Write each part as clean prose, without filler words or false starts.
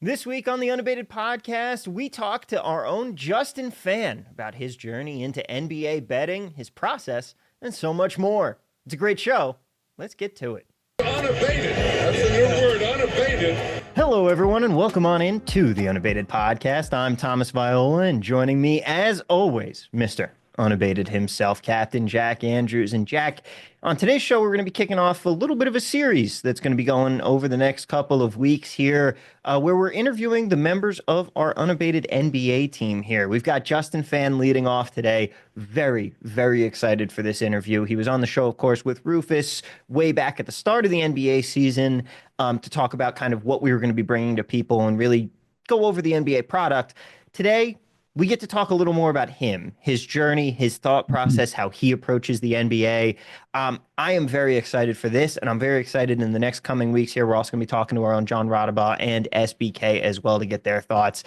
This week on the Unabated podcast, we talk to our own Justin Phan about his journey into NBA betting, his process, and so much more. It's a great show. Let's get to it. Unabated. That's the new word, unabated. Hello, everyone, and welcome on into the Unabated podcast. I'm Thomas Viola, and joining me, as always, Mr. Unabated himself, Captain Jack Andrews. And Jack, on today's show, we're going to be kicking off a little bit of a series that's going to be going over the next couple of weeks here, where we're interviewing the members of our Unabated NBA team here. We've got Justin Phan leading off today. Very, very excited for this interview. He was on the show, of course, with Rufus way back at the start of the NBA season to talk about kind of what we were going to be bringing to people and really go over the NBA product. Today, we get to talk a little more about him, his journey, his thought process, how he approaches the NBA. I am very excited for this, and I'm very excited in the next coming weeks here. We're also going to be talking to our own John Rodaba and SBK as well to get their thoughts.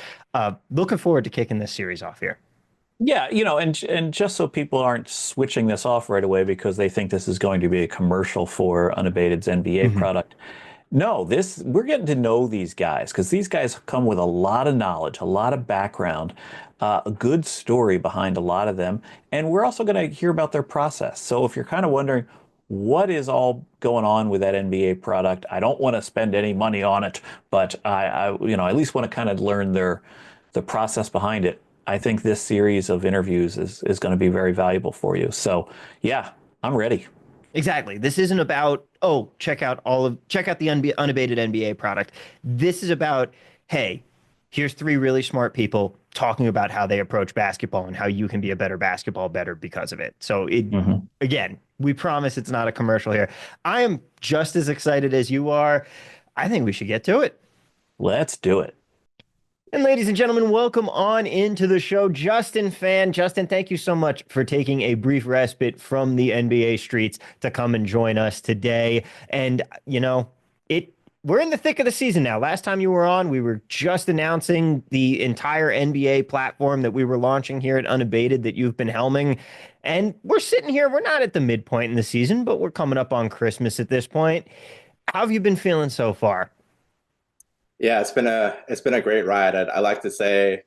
Looking forward to kicking this series off here. Yeah, and just so people aren't switching this off right away because they think this is going to be a commercial for Unabated's NBA product. No, we're getting to know these guys because these guys come with a lot of knowledge, a lot of background, a good story behind a lot of them. And we're also going to hear about their process. So if you're kind of wondering what is all going on with that NBA product, I don't want to spend any money on it, but I at least want to kind of learn the process behind it. I think this series of interviews is going to be very valuable for you. So yeah, I'm ready. Exactly. This isn't about, check out the unabated NBA product. This is about, hey, here's three really smart people talking about how they approach basketball and how you can be a better basketball bettor because of it. So again, we promise it's not a commercial here. I am just as excited as you are. I think we should get to it. Let's do it. And ladies and gentlemen, welcome on into the show, Justin Phan. Justin, thank you so much for taking a brief respite from the NBA streets to come and join us today. And, we're in the thick of the season now. Last time you were on, we were just announcing the entire NBA platform that we were launching here at Unabated that you've been helming. And we're sitting here, we're not at the midpoint in the season, but we're coming up on Christmas at this point. How have you been feeling so far? Yeah, it's been a great ride. I like to say,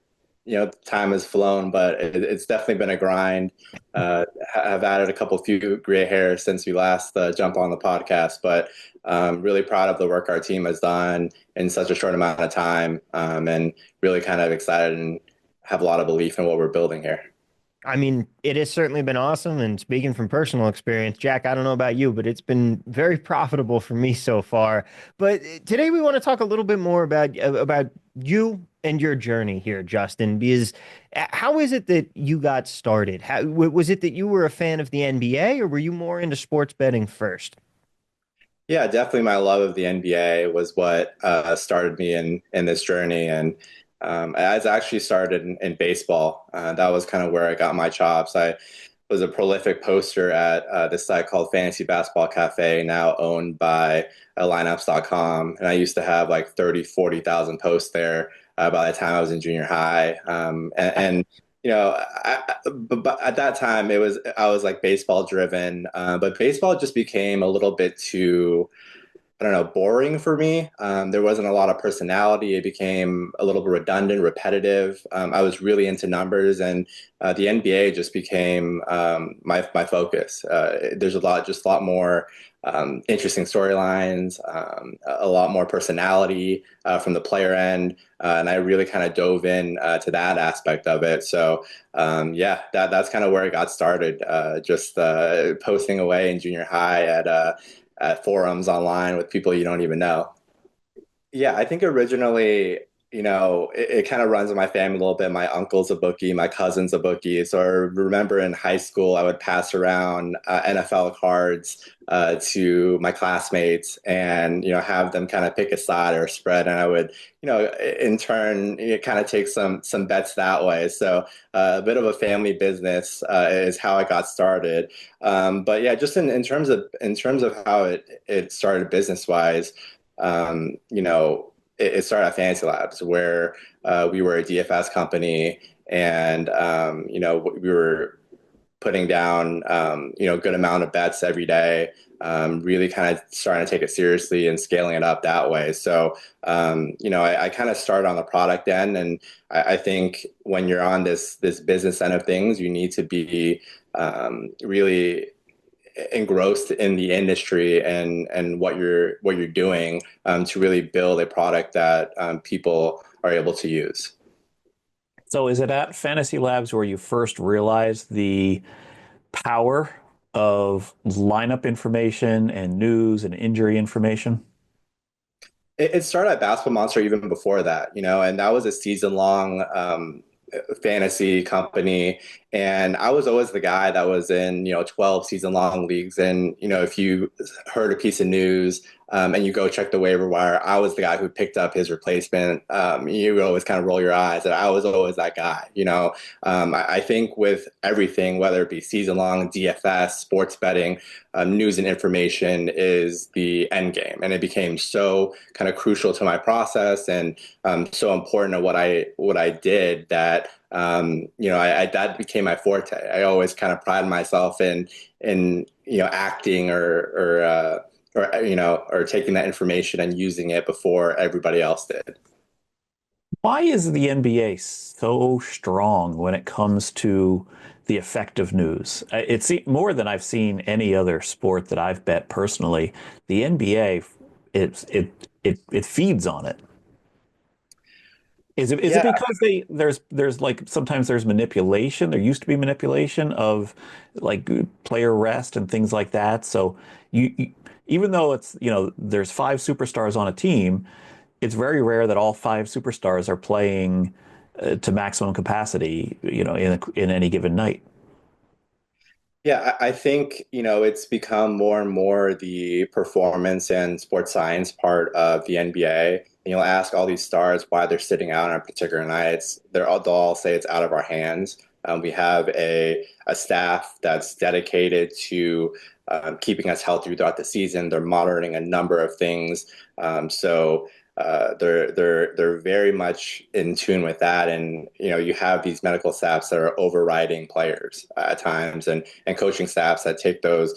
time has flown, but it's definitely been a grind. I've added a few gray hairs since we last jumped on the podcast, but really proud of the work our team has done in such a short amount of time, and really kind of excited and have a lot of belief in what we're building here. I mean, it has certainly been awesome. And speaking from personal experience, Jack, I don't know about you, but it's been very profitable for me so far. But today we want to talk a little bit more about you and your journey here, Justin, because how is it that you got started? Was it that you were a fan of the NBA or were you more into sports betting first? Yeah, definitely my love of the NBA was what started me in this journey. And I actually started in baseball. That was kind of where I got my chops. I was a prolific poster at this site called Fantasy Basketball Cafe, now owned by lineups.com. And I used to have like 40,000 posts there by the time I was in junior high. But at that time I was like baseball driven, but baseball just became a little bit too, I don't know, boring for me. There wasn't a lot of personality. It became a little bit redundant, repetitive. I was really into numbers, and the NBA just became my focus. There's a lot more interesting storylines, a lot more personality from the player end, and I really kind of dove in to that aspect of it. So that's kind of where it got started. Just posting away in junior high at forums online with people you don't even know. Yeah, I think originally, it kind of runs in my family a little bit. My uncle's a bookie, my cousin's a bookie. So I remember in high school, I would pass around NFL cards to my classmates and, have them kind of pick a side or a spread. And I would, in turn, kind of take some bets that way. So a bit of a family business is how I got started. But yeah, just in terms of how it started business wise, it started at Fantasy Labs, where we were a DFS company, and we were putting down, good amount of bets every day, really kind of starting to take it seriously and scaling it up that way. So, I kind of started on the product end, and I think when you're on this business end of things, you need to be really engrossed in the industry and what you're doing to really build a product that people are able to use. So is it at Fantasy Labs where you first realized the power of lineup information and news and injury information? It started at Basketball Monster even before that, and that was a season long fantasy company. And I was always the guy that was in, 12 season long leagues. And, if you heard a piece of news and you go check the waiver wire, I was the guy who picked up his replacement. You would always kind of roll your eyes, and I was always that guy. I think with everything, whether it be season long, DFS, sports betting, news and information is the end game. And it became so kind of crucial to my process and so important to what I did that that became my forte. I always kind of pride myself in acting or taking that information and using it before everybody else did. Why is the NBA so strong when it comes to the effective news? It's more than I've seen any other sport that I've bet personally. The NBA, it feeds on it. Is it Yeah, because there's like sometimes there's manipulation? There used to be manipulation of like player rest and things like that. So even though it's there's five superstars on a team, it's very rare that all five superstars are playing to maximum capacity, in any given night. Yeah, I think, it's become more and more the performance and sports science part of the NBA. And you'll ask all these stars why they're sitting out on particular nights. They'll all say it's out of our hands. We have a staff that's dedicated to keeping us healthy throughout the season. They're monitoring a number of things. They're very much in tune with that, and you have these medical staffs that are overriding players at times, and coaching staffs that take those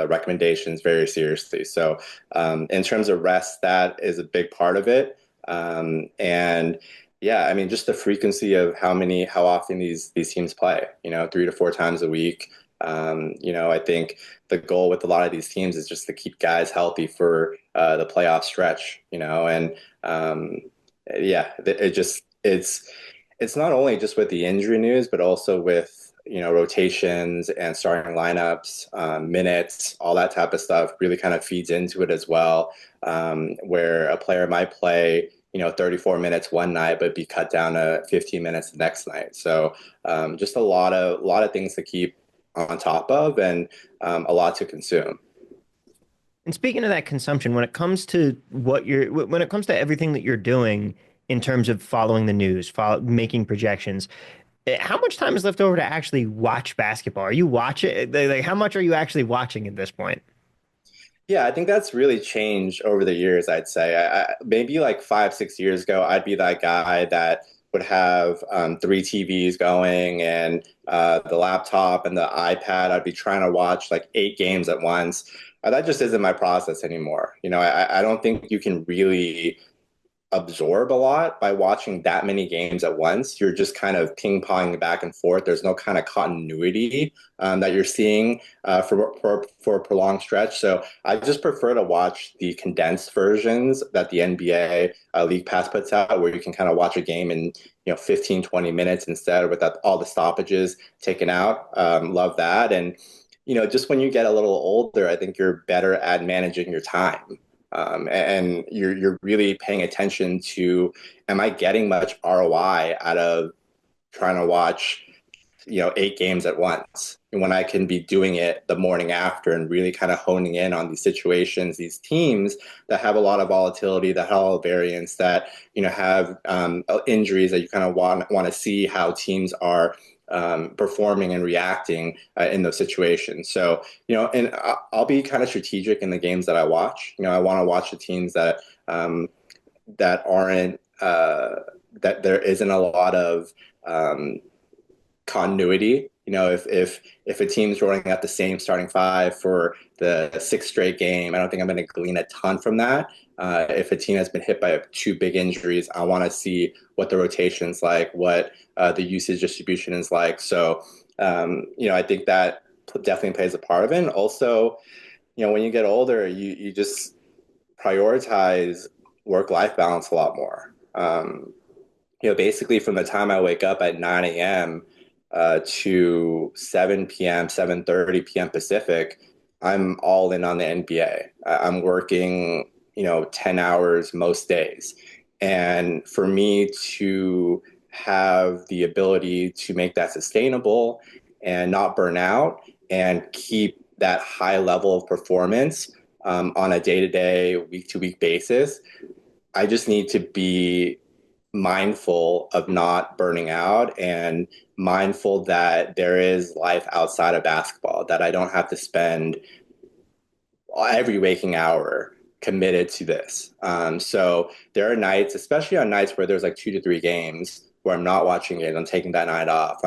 recommendations very seriously. So in terms of rest, that is a big part of it, and yeah, I mean, just the frequency of how often these teams play, 3 to 4 times a week. I think the goal with a lot of these teams is just to keep guys healthy for the playoff stretch, and yeah, it's not only just with the injury news, but also with rotations and starting lineups, minutes, all that type of stuff really kind of feeds into it as well. Where a player might play 34 minutes one night, but be cut down to 15 minutes the next night. So just a lot of things to keep on top of, and a lot to consume. And speaking of that consumption, when it comes to everything that you're doing in terms of following the news, making projections, how much time is left over to actually watch basketball? Are you watching? Like, how much are you actually watching at this point? Yeah, I think that's really changed over the years, I'd say. Maybe like 5, 6 years ago, I'd be that guy that would have three TVs going and the laptop and the iPad. I'd be trying to watch like 8 games at once. That just isn't my process anymore. I don't think you can really absorb a lot by watching that many games at once. You're just kind of ping-ponging back and forth. There's no kind of continuity that you're seeing for a prolonged stretch. So I just prefer to watch the condensed versions that the NBA League Pass puts out, where you can kind of watch a game in 15, 20 minutes instead, without all the stoppages taken out. Love that. And just when you get a little older, I think you're better at managing your time. And you're really paying attention to, am I getting much ROI out of trying to watch 8 games at once, and when I can be doing it the morning after and really kind of honing in on these situations, these teams that have a lot of volatility, that have all variance, that have injuries, that you kind of want to see how teams are performing and reacting in those situations. So, and I'll be kind of strategic in the games that I watch. I want to watch the teams that aren't that there isn't a lot of continuity. If a team's rolling out the same starting five for the sixth straight game, I don't think I'm going to glean a ton from that. If a team has been hit by two big injuries, I want to see what the rotation's like, what the usage distribution is like. So, I think that definitely plays a part of it. And also, when you get older, you just prioritize work-life balance a lot more. Basically from the time I wake up at 9 a.m. To 7 p.m., 7:30 p.m. Pacific, I'm all in on the NBA. I'm working, 10 hours most days. And for me to have the ability to make that sustainable and not burn out and keep that high level of performance on a day-to-day, week-to-week basis, I just need to be mindful of not burning out and mindful that there is life outside of basketball, that I don't have to spend every waking hour committed to this. So there are nights, especially on nights where there's like 2 to 3 games, where I'm not watching it. I'm taking that night off.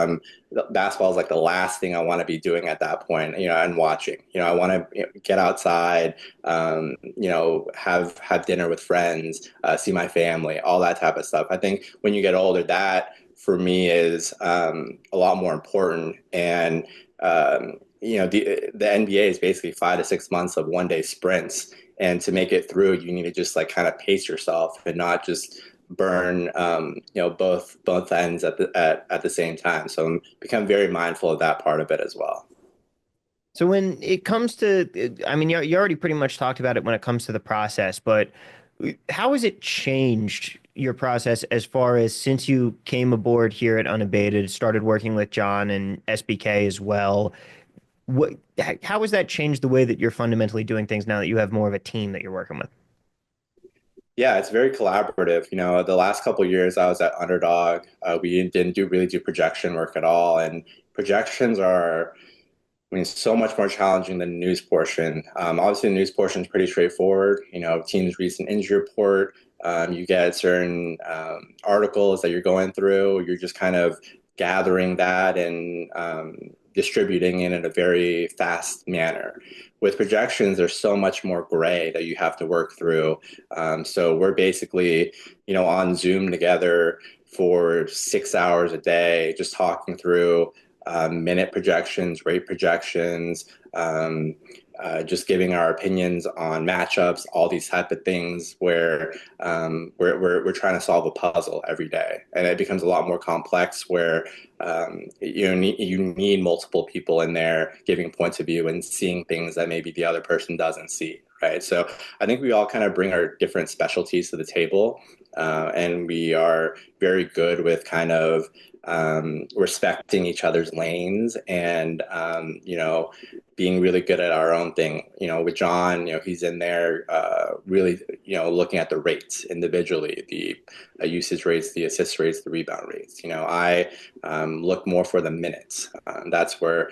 Basketball is like the last thing I want to be doing at that point, and watching. I want to get outside, have dinner with friends, see my family, all that type of stuff. I think when you get older, that for me is a lot more important. And the NBA is basically 5 to 6 months of 1 day sprints, and to make it through, you need to just like kind of pace yourself and not just burn both ends at the same time. So I'm become very mindful of that part of it as well. So when it comes to, I mean, you already pretty much talked about it when it comes to the process, but how has it changed your process as far as since you came aboard here at Unabated, started working with John and SBK as well? What, how has that changed the way that you're fundamentally doing things now that you have more of a team that you're working with? Yeah, it's very collaborative. The last couple of years I was at Underdog, we didn't really do projection work at all, and projections are, I mean, so much more challenging than the news portion. Obviously, the news portion is pretty straightforward. Team's recent injury report. You get certain articles that you're going through. You're just kind of gathering that and distributing it in a very fast manner. With projections, there's so much more gray that you have to work through. So we're basically, on Zoom together for 6 hours a day, just talking through minute projections, rate projections, just giving our opinions on matchups, all these type of things where we're trying to solve a puzzle every day, and it becomes a lot more complex where you need multiple people in there giving points of view and seeing things that maybe the other person doesn't see. Right. So I think we all kind of bring our different specialties to the table, and we are very good with kind of respecting each other's lanes and, being really good at our own thing. With John, he's in there really, looking at the rates individually, the usage rates, the assist rates, the rebound rates. I look more for the minutes. That's where,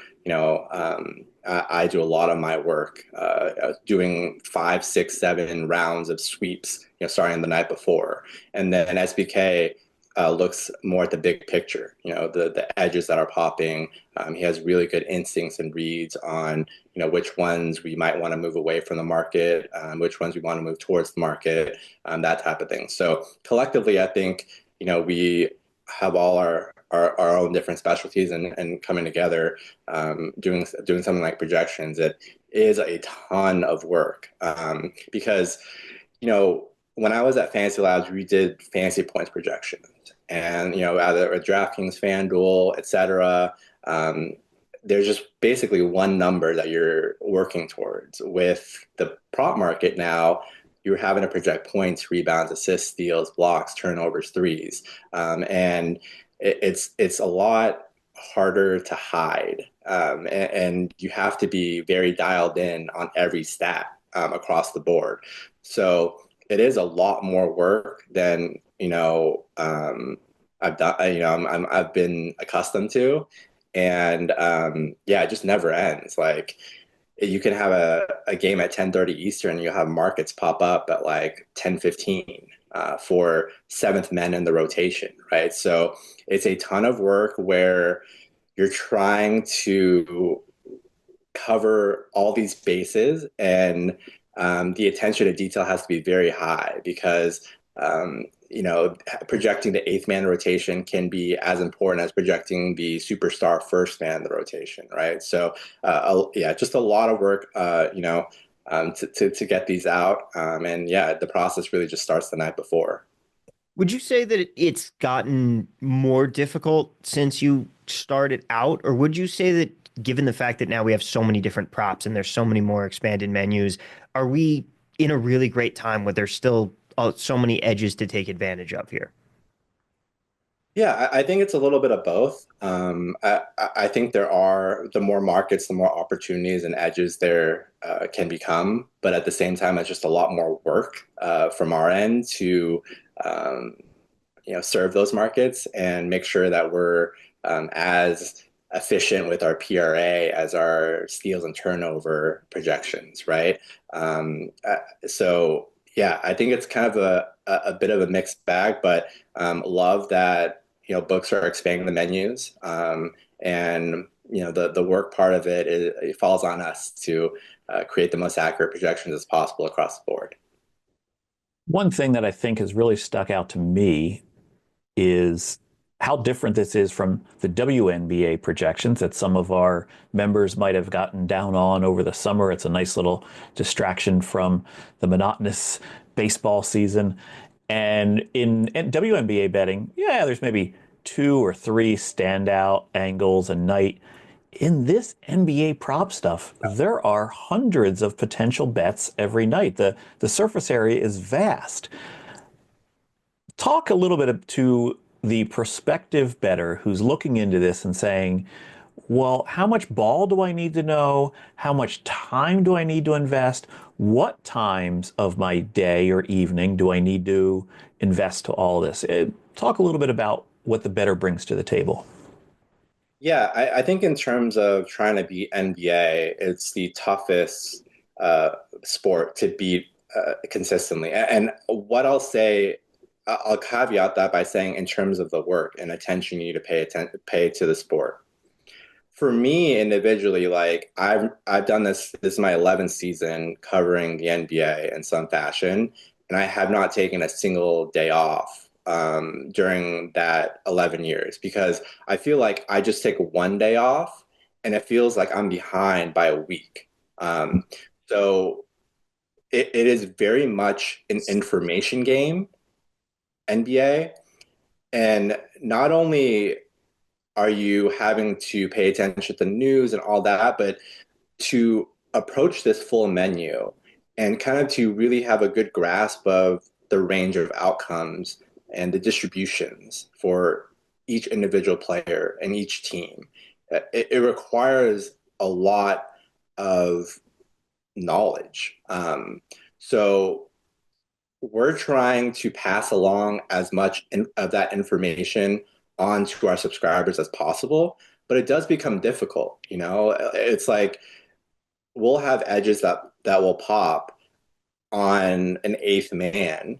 I do a lot of my work, doing 5, 6, 7 rounds of sweeps, starting the night before. And then SBK looks more at the big picture, the edges that are popping. He has really good instincts and reads on, which ones we might want to move away from the market, which ones we want to move towards the market, that type of thing. So collectively, I think, we have all our own different specialties, and coming together, doing something like projections, it is a ton of work, because, when I was at Fantasy Labs, we did fantasy points projections, and either a DraftKings, FanDuel, etc. There's just basically one number that you're working towards. With the prop market now, you're having to project points, rebounds, assists, steals, blocks, turnovers, threes, and it's a lot harder to hide, and you have to be very dialed in on every stat across the board. So it is a lot more work than I've done. I've been accustomed to, and it just never ends. Like you can have a game at 10:30 Eastern, you'll have markets pop up at like 10:15 for seventh men in the rotation, right? So it's a ton of work where you're trying to cover all these bases, and the attention to detail has to be very high because projecting the eighth man rotation can be as important as projecting the superstar first man in the rotation, right? So, yeah, just a lot of work, to get these out, and yeah, the process really just starts the night before. Would you say that it's gotten more difficult since you started out, or would you say that given the fact that now we have so many different props and there's so many more expanded menus, are we in a really great time where there's still so many edges to take advantage of here? Yeah, I think it's a little bit of both. I think there are the more markets, the more opportunities and edges there can become. But at the same time, it's just a lot more work from our end to um, serve those markets and make sure that we're as efficient with our PRA as our steals and turnover projections, right? So yeah, I think it's kind of a bit of a mixed bag, but love that books are expanding the menus, and the work part of it falls on us to create the most accurate projections as possible across the board. One thing that I think has really stuck out to me is how different this is from the WNBA projections that some of our members might have gotten down on over the summer. It's a nice little distraction from the monotonous baseball season. And in WNBA betting, yeah, there's maybe two or three standout angles a night. In this NBA prop stuff, there are hundreds of potential bets every night. The surface area is vast. Talk a little bit to the prospective bettor who's looking into this and saying, well, how much ball do I need to know? How much time do I need to invest? What times of my day or evening do I need to invest to all this? Talk a little bit about what the bettor brings to the table. Yeah, I think in terms of trying to beat NBA, it's the toughest uh, sport to beat consistently. And what I'll say, I'll caveat that by saying in terms of the work and attention you need to pay to the sport. For me individually, like I've done this. This is my 11th season covering the NBA in some fashion, and I have not taken a single day off during that 11 years because I feel like I just take one day off, and it feels like I'm behind by a week. Um, so it is very much an information game, NBA, and not only are you having to pay attention to the news and all that, but to approach this full menu and kind of to really have a good grasp of the range of outcomes and the distributions for each individual player and each team. It requires a lot of knowledge. So we're trying to pass along as much of that information on to our subscribers as possible, but it does become difficult. It's like we'll have edges that will pop on an eighth man,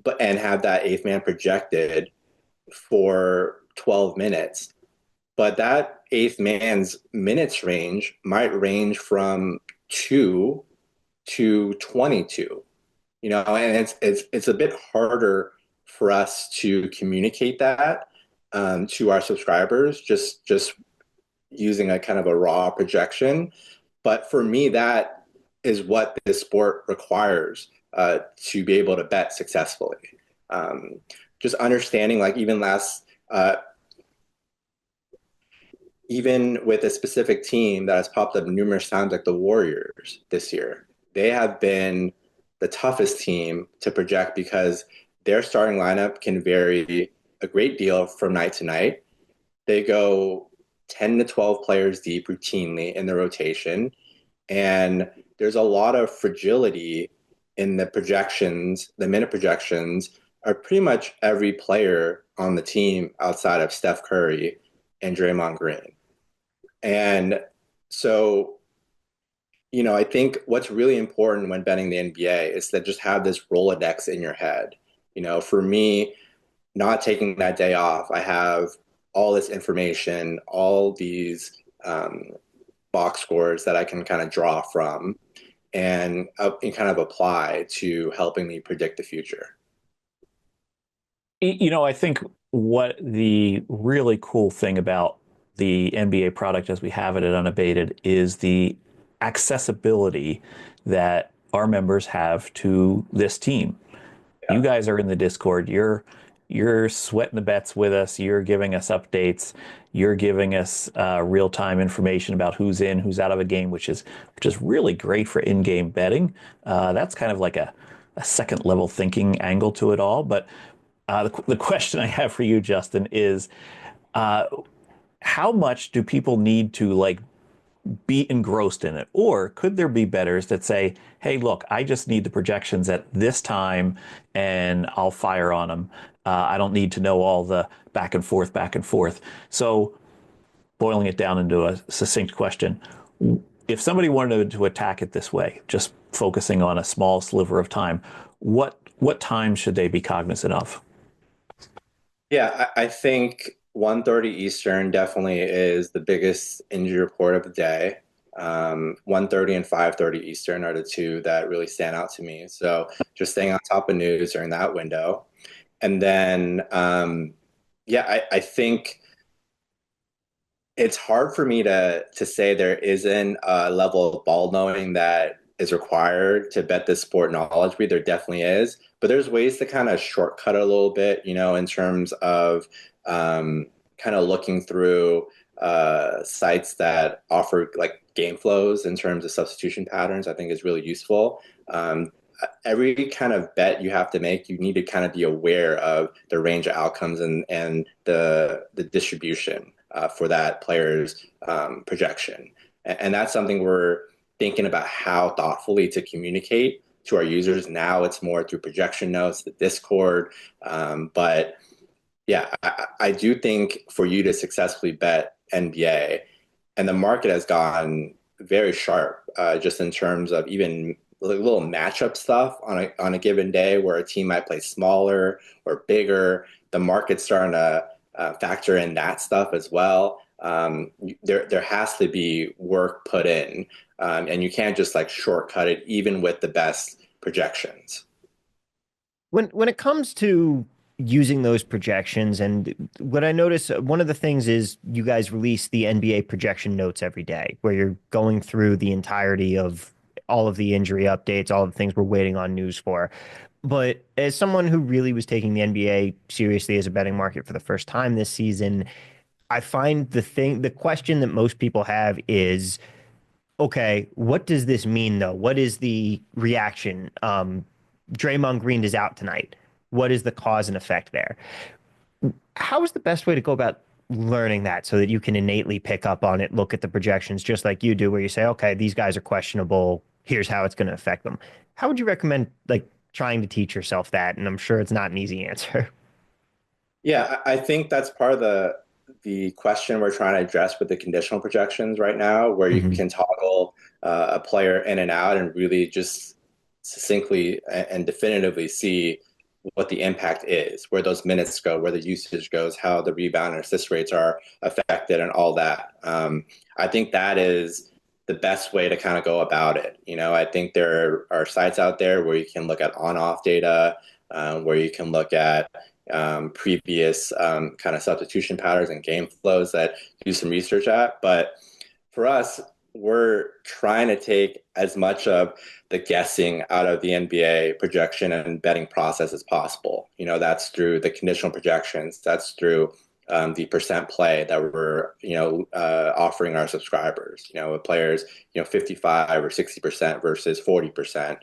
but and have that eighth man projected for 12 minutes. But that eighth man's minutes range might range from 2 to 22. And it's a bit harder for us to communicate that to our subscribers, just using a kind of a raw projection. But for me, that is what this sport requires to be able to bet successfully. Um, just understanding, like even with a specific team that has popped up numerous times, like the Warriors this year, they have been the toughest team to project because their starting lineup can vary a great deal from night to night. They go 10 to 12 players deep routinely in the rotation. And there's a lot of fragility in the projections. The minute projections are pretty much every player on the team outside of Steph Curry and Draymond Green. And so, I think what's really important when betting the NBA is to just have this Rolodex in your head. For me, not taking that day off, I have all this information, all these box scores that I can kind of draw from and kind of apply to helping me predict the future. I think what the really cool thing about the NBA product as we have it at Unabated is the accessibility that our members have to this team. You Yeah. guys are in the Discord. You're sweating the bets with us. You're giving us updates. You're giving us real time information about who's in, who's out of a game, which is really great for in game betting. That's kind of like a second level thinking angle to it all. But the question I have for you, Justin, is uh, how much do people need to like be engrossed in it? Or could there be bettors that say, hey, look, I just need the projections at this time and I'll fire on them. I don't need to know all the back and forth, back and forth. So, boiling it down into a succinct question, if somebody wanted to attack it this way, just focusing on a small sliver of time, what time should they be cognizant of? Yeah, I think 1:30 Eastern definitely is the biggest injury report of the day. 1:30 and 5:30 Eastern are the two that really stand out to me. So just staying on top of news during that window. And then, yeah, I think it's hard for me to say there isn't a level of ball knowing that is required to bet this sport knowledgeably. There definitely is, but there's ways to kind of shortcut it a little bit, in terms of kind of looking through sites that offer like game flows in terms of substitution patterns. I think is really useful. Every kind of bet you have to make, you need to kind of be aware of the range of outcomes and the distribution for that player's projection. And that's something we're thinking about how thoughtfully to communicate to our users. Now it's more through projection notes, the Discord. But yeah, I do think for you to successfully bet NBA, and the market has gone very sharp, just in terms of even like little matchup stuff on a given day where a team might play smaller or bigger. The market's starting to factor in that stuff as well. There has to be work put in, and you can't just like shortcut it, even with the best projections. When it comes to using those projections, and what I notice, one of the things is you guys release the NBA projection notes every day, where you're going through the entirety of all of the injury updates, all of the things we're waiting on news for. But as someone who really was taking the NBA seriously as a betting market for the first time this season, I find the question that most people have is, okay, what does this mean though? What is the reaction? Draymond Green is out tonight. What is the cause and effect there? How is the best way to go about learning that so that you can innately pick up on it, look at the projections just like you do, where you say, okay, these guys are questionable. Here's how it's going to affect them. How would you recommend like trying to teach yourself that? And I'm sure it's not an easy answer. Yeah, I think that's part of the question we're trying to address with the conditional projections right now, where you Mhm. can toggle a player in and out and really just succinctly and definitively see what the impact is, where those minutes go, where the usage goes, how the rebound and assist rates are affected, and all that. I think that is the best way to kind of go about it. I think there are sites out there where you can look at on-off data, where you can look at previous kind of substitution patterns and game flows that do some research at. But for us, we're trying to take as much of the guessing out of the NBA projection and betting process as possible. That's through the conditional projections. That's through the percent play that we're, offering our subscribers. With players, 55 or 60% versus 40%.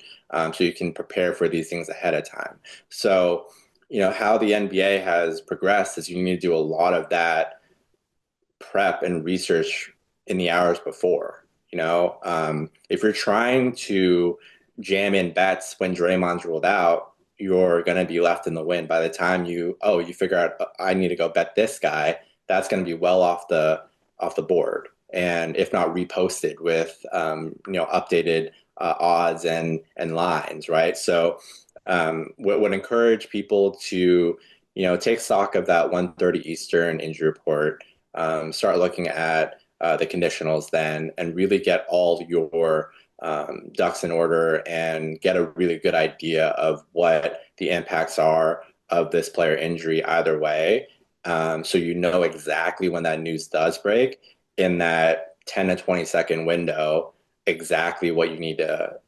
So you can prepare for these things ahead of time. So, how the NBA has progressed is you need to do a lot of that prep and research in the hours before. If you're trying to jam in bets when Draymond's ruled out, you're going to be left in the wind. By the time you figure out I need to go bet this guy, that's going to be well off the board, and if not reposted with updated odds and lines, right? So would encourage people to take stock of that 1:30 Eastern injury report, start looking at the conditionals then, and really get all your ducks in order and get a really good idea of what the impacts are of this player injury either way. So you know exactly when that news does break in that 10 to 20-second window, exactly what you need to,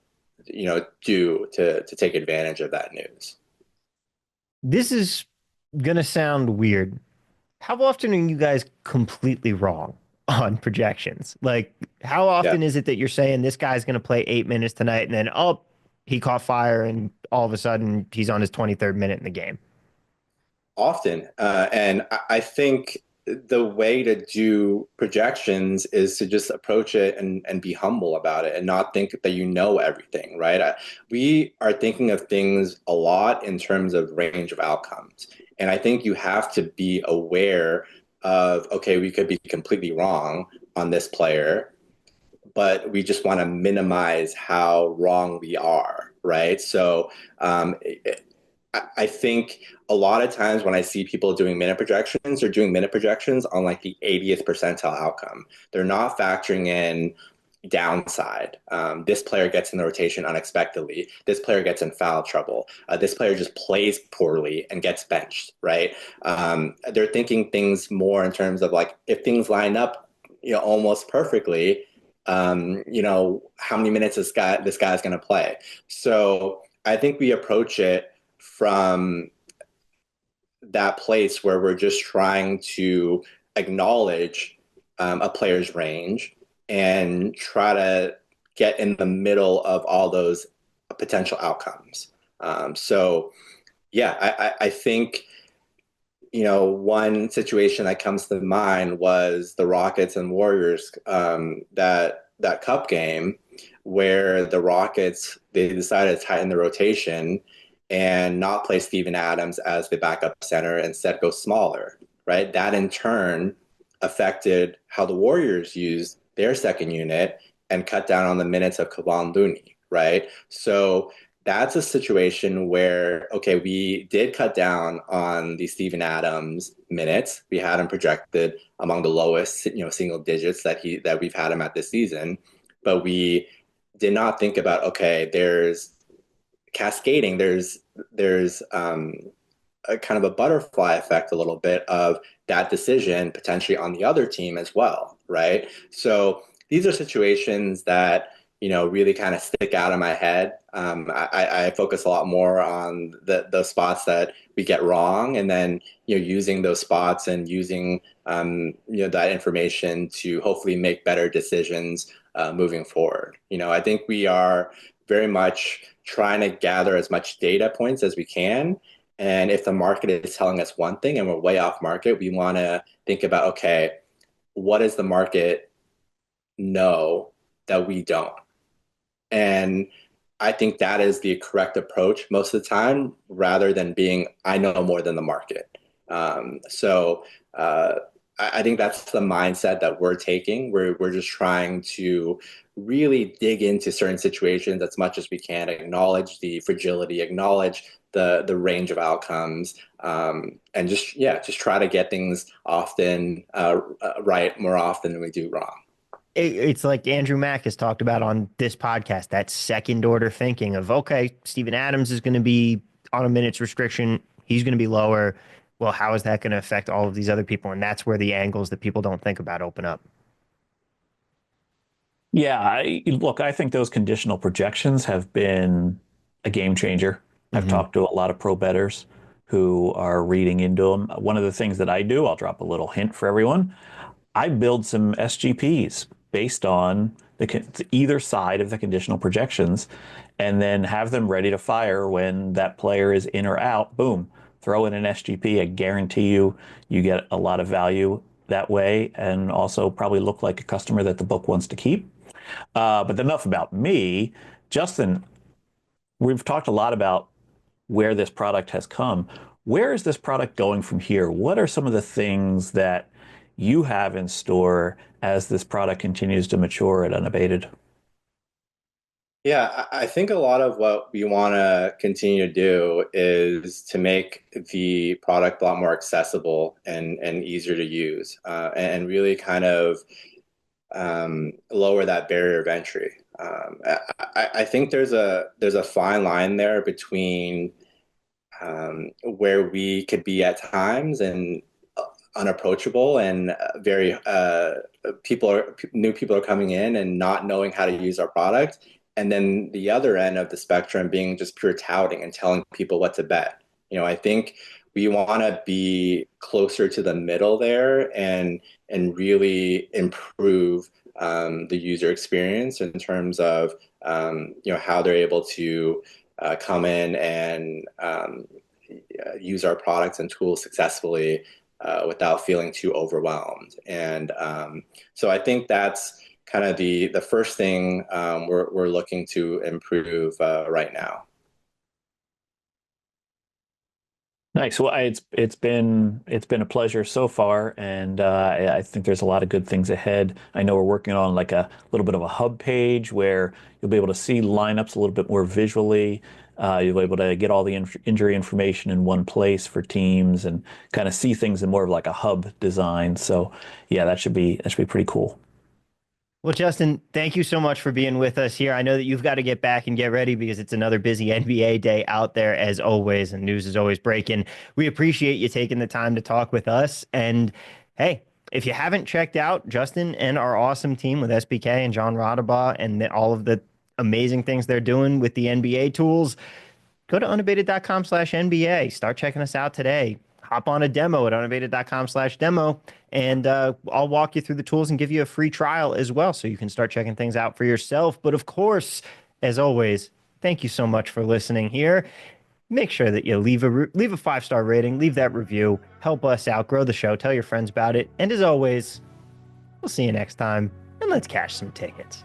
do to take advantage of that news. This is gonna sound weird. How often are you guys completely wrong on projections? Like, how Yeah. often is it that you're saying this guy's gonna play 8 minutes tonight, and then oh, he caught fire, and all of a sudden he's on his 23rd minute in the game? Often. And I think the way to do projections is to just approach it and be humble about it and not think that you know everything, right? We are thinking of things a lot in terms of range of outcomes. And I think you have to be aware of, okay, we could be completely wrong on this player, but we just want to minimize how wrong we are, right? So I think a lot of times when I see people doing minute projections, they're doing minute projections on like the 80th percentile outcome. They're not factoring in downside. This player gets in the rotation unexpectedly. This player gets in foul trouble. This player just plays poorly and gets benched, right? They're thinking things more in terms of like if things line up, almost perfectly, how many minutes this guy's going to play. So I think we approach it from that place where we're just trying to acknowledge a player's range and try to get in the middle of all those potential outcomes. So, yeah, I think, one situation that comes to mind was the Rockets and Warriors that cup game where the Rockets they decided to tighten the rotation and not play Steven Adams as the backup center, instead go smaller, right? That in turn affected how the Warriors used their second unit and cut down on the minutes of Kevon Looney, right? So that's a situation where, okay, we did cut down on the Steven Adams minutes. We had him projected among the lowest, single digits that we've had him at this season, but we did not think about, okay, there's cascading, there's a kind of a butterfly effect a little bit of that decision potentially on the other team as well, right? So these are situations that really kind of stick out in my head. I focus a lot more on the spots that we get wrong, and then using those spots and using that information to hopefully make better decisions moving forward. I think we are very much trying to gather as much data points as we can. And if the market is telling us one thing and we're way off market, we want to think about, okay, what does the market know that we don't? And I think that is the correct approach most of the time, rather than being, I know more than the market. So I think that's the mindset that we're taking. We're just trying to really dig into certain situations as much as we can, acknowledge the fragility, acknowledge the range of outcomes, and just try to get things often right more often than we do wrong. It's like Andrew Mack has talked about on this podcast, that second order thinking of, okay, Steven Adams is going to be on a minutes restriction. He's going to be lower. Well, how is that going to affect all of these other people? And that's where the angles that people don't think about open up. Yeah, look, I think those conditional projections have been a game changer. I've Mm-hmm. talked to a lot of pro bettors who are reading into them. One of the things that I do, I'll drop a little hint for everyone. I build some SGPs based on either side of the conditional projections, and then have them ready to fire when that player is in or out. Boom, throw in an SGP. I guarantee you get a lot of value that way, and also probably look like a customer that the book wants to keep. But enough about me. Justin, we've talked a lot about where this product has come. Where is this product going from here? What are some of the things that you have in store as this product continues to mature at Unabated? I think a lot of what we want to continue to do is to make the product a lot more accessible and easier to use, and really kind of lower that barrier of entry. I think there's a fine line there between where we could be at times and unapproachable and very new people are coming in and not knowing how to use our product, and then the other end of the spectrum being just pure touting and telling people what to bet. I think we want to be closer to the middle there and really improve the user experience in terms of how they're able to come in and use our products and tools successfully without feeling too overwhelmed. And so I think that's kind of the first thing we're looking to improve right now. Nice. Well, it's been a pleasure so far, and I think there's a lot of good things ahead. I know we're working on like a little bit of a hub page where you'll be able to see lineups a little bit more visually. You'll be able to get all the injury information in one place for teams and kind of see things in more of like a hub design. So, yeah, that should be pretty cool. Well, Justin, thank you so much for being with us here. I know that you've got to get back and get ready because it's another busy NBA day out there as always, and news is always breaking. We appreciate you taking the time to talk with us. And hey, if you haven't checked out Justin and our awesome team with SBK and John Rodabaugh and all of the amazing things they're doing with the NBA tools, go to unabated.com/NBA. Start checking us out today. Hop on a demo at unabated.com/demo, and I'll walk you through the tools and give you a free trial as well so you can start checking things out for yourself. But of course, as always, thank you so much for listening here. Make sure that you leave a 5-star rating, leave that review, help us out, grow the show, tell your friends about it. And as always, we'll see you next time, and let's cash some tickets.